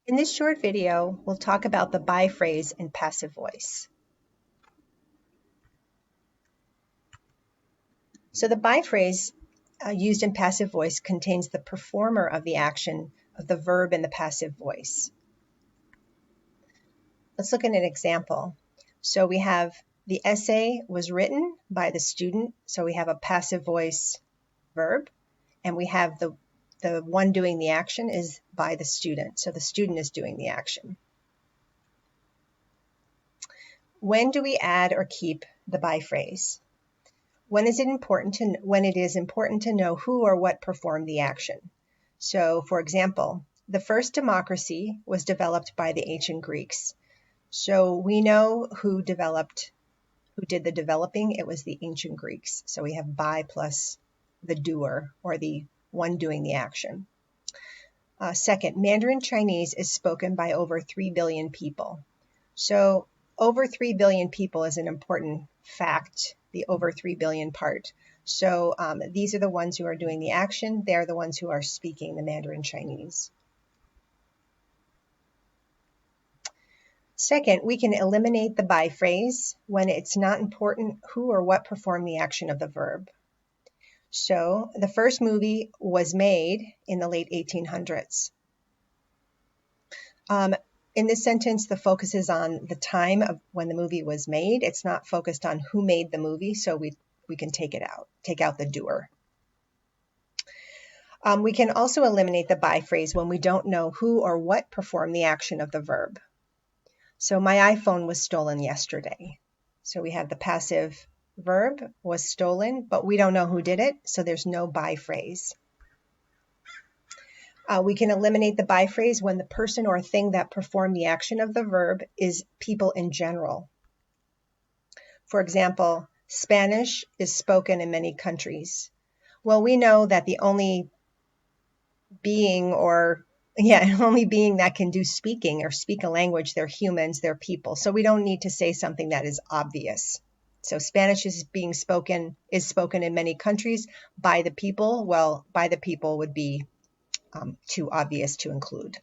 In this short video, we'll talk about the by phrase in passive voice. So the by phrase used in passive voice contains the performer of the action of the verb in the passive voice. Let's look at an example. So we have the essay was written by the student, so we have a passive voice verb, and we have the one doing the action is by the student, so the student is doing the action. When do we add or keep the by phrase? When it is important to know who or what performed the action. So, for example, the first democracy was developed by the ancient Greeks. So we know who did the developing. It was the ancient Greeks. So we have by plus the doer, or the one doing the action. Second, Mandarin Chinese is spoken by over 3 billion people. So over 3 billion people is an important fact, the over 3 billion part. So these are the ones who are doing the action. They're the ones who are speaking the Mandarin Chinese. Second, we can eliminate the by phrase when it's not important who or what performed the action of the verb. So the first movie was made in the late 1800s. In this sentence, the focus is on the time of when the movie was made. It's not focused on who made the movie, so we can take out the doer. We can also eliminate the by phrase when we don't know who or what performed the action of the verb. So my iPhone was stolen yesterday. So we have the passive verb was stolen, but we don't know who did it, so there's no by phrase. We can eliminate the by phrase when the person or thing that performed the action of the verb is people in general. For example, Spanish is spoken in many countries. Well, we know that the only being that can do speaking or speak a language, they're humans, they're people. So we don't need to say something that is obvious. So Spanish is spoken in many countries by the people. Well, by the people would be too obvious to include.